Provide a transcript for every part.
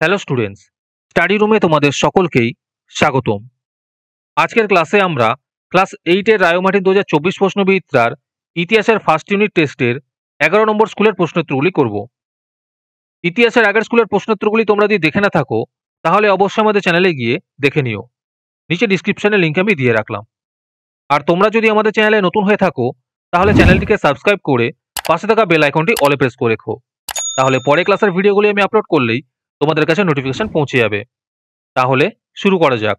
Hello students, study রুমে তোমাদের সকলকেই স্বাগতম। আজকের ক্লাসে আমরা ক্লাস 8-এর রায়মাটি 2024 প্রশ্নবিচিত্রার ইতিহাসের ফার্স্ট ইউনিট টেস্টের 11 নম্বর স্কুলের প্রশ্নোত্তরগুলি করব। ইতিহাসের আগের স্কুলের প্রশ্নোত্তরগুলি তোমরা যদি দেখে না থাকো তাহলে অবশ্যই আমাদের চ্যানেলে গিয়ে দেখে নিও। নিচে ডিসক্রিপশনে লিঙ্ক আমি দিয়ে রাখলাম। আর তোমরা যদি আমাদের চ্যানেলে নতুন হয়ে থাকো তাহলে চ্যানেলটিকে সাবস্ক্রাইব করে পাশে থাকা বেল আইকনটি অলে প্রেস করে রেখো। তাহলে পরে ক্লাসের ভিডিওগুলি আমি আপলোড করলেই তোমাদের কাছে নোটিফিকেশন পৌঁছে যাবে। তাহলে শুরু করা যাক।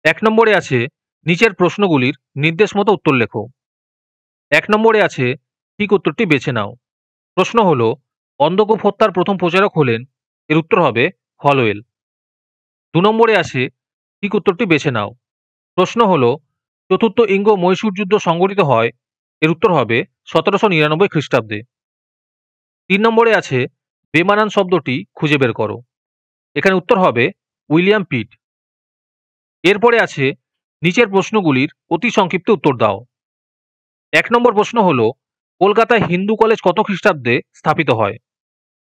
1 নম্বরে আছে নিচের প্রশ্নগুলির নির্দেশ মতো উত্তর লেখো। 1 নম্বরে আছে ঠিক উত্তরটি বেছে নাও। প্রশ্ন হলো অন্ধকূপ হত্যার প্রথম প্রচারক হলেন, এর উত্তর হবে হলওয়েল। 2 নম্বরে আছে ঠিক উত্তরটি বেছে নাও। প্রশ্ন হলো চতুর্থ ইঙ্গ মহীশূর যুদ্ধ সংঘটিত হয়, এর উত্তর হবে 1799 খ্রিস্টাব্দে। 3 নম্বরে আছে বেমানান শব্দটি খুঁজে বের করো, এখানে উত্তর হবে উইলিয়াম পিট। এরপরে আছে নিচের প্রশ্নগুলির অতি সংক্ষিপ্ত উত্তর দাও। 1 নম্বর প্রশ্ন হলো কলকাতায় হিন্দু কলেজ কত খ্রিস্টাব্দে স্থাপিত হয়,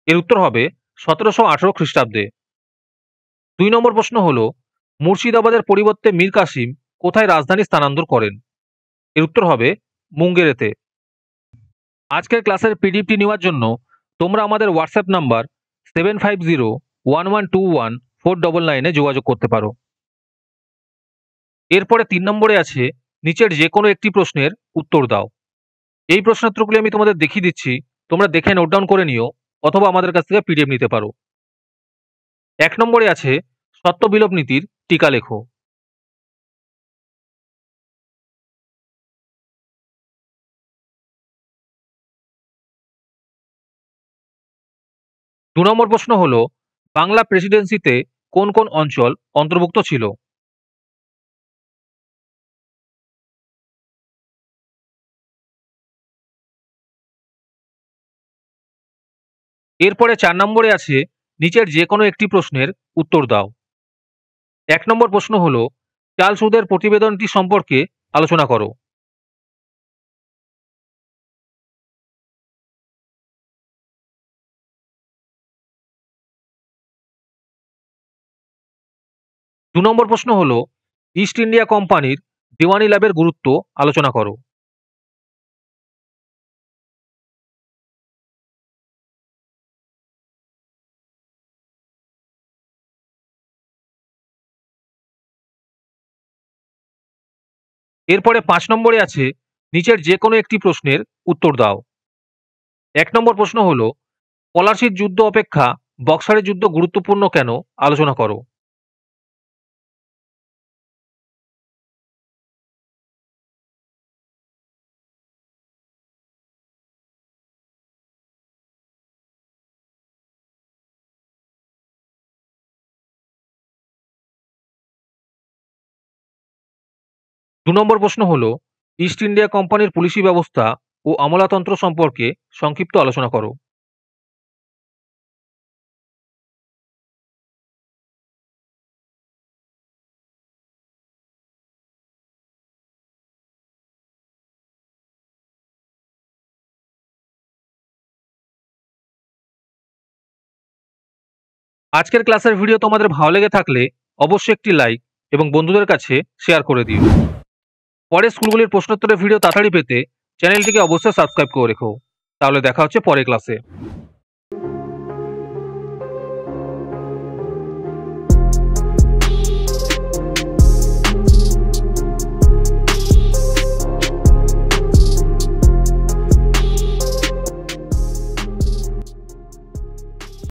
এর উত্তর হবে 1718 খ্রিস্টাব্দে। 2 নম্বর প্রশ্ন হলো মুর্শিদাবাদের পরিবর্তে মীর কাসিম কোথায় রাজধানী স্থানান্তর করেন, এর উত্তর হবে মুঙ্গেরেতে। আজকের ক্লাসের পিডিএফটি নেওয়ার জন্য তোমরা আমাদের হোয়াটসঅ্যাপ নাম্বার 7501121499 যোগাযোগ করতে পারো। এরপরে 3 নম্বরে আছে নিচের যে কোনো একটি প্রশ্নের উত্তর দাও। এই প্রশ্নোত্তরগুলি আমি তোমাদের দেখিয়ে দিচ্ছি, তোমরা দেখে নোট ডাউন করে নিও অথবা আমাদের কাছ থেকে পিডিএফ নিতে পারো। 1 নম্বরে আছে সত্য বিলোপ নীতির টিকা লেখো। 2 নম্বর প্রশ্ন হলো বাংলা প্রেসিডেন্সিতে কোন কোন অঞ্চল অন্তর্ভুক্ত ছিল। এরপরে 4 নম্বরে আছে নিচের যে কোনো একটি প্রশ্নের উত্তর দাও। 1 নম্বর প্রশ্ন হলো চাল সুদের প্রতিবেদনটি সম্পর্কে আলোচনা করো। 2 নম্বর প্রশ্ন হলো ইস্ট ইন্ডিয়া কোম্পানির দিওয়ানি লাভের গুরুত্ব আলোচনা করো। এরপরে 5 নম্বরে আছে নিচের যে কোনো একটি প্রশ্নের উত্তর দাও। 1 নম্বর প্রশ্ন হলো পলাশির যুদ্ধ অপেক্ষা বক্সারের যুদ্ধ গুরুত্বপূর্ণ কেন আলোচনা করো। 2 নম্বর প্রশ্ন হলো ইস্ট ইন্ডিয়া কোম্পানির পুলিশি ব্যবস্থা ও আমলাতন্ত্র সম্পর্কে সংক্ষিপ্ত আলোচনা করো। আজকের ক্লাসের ভিডিও তোমাদের ভালো লেগে থাকলে অবশ্যই একটি লাইক এবং বন্ধুদের কাছে শেয়ার করে দিও। পরের স্কুলগুলির প্রশ্নোত্তরের ভিডিও তাড়াতাড়ি পেতে চ্যানেলটিকে অবশ্যই সাবস্ক্রাইব করে রেখো। তাহলে দেখা হচ্ছে পরের ক্লাসে।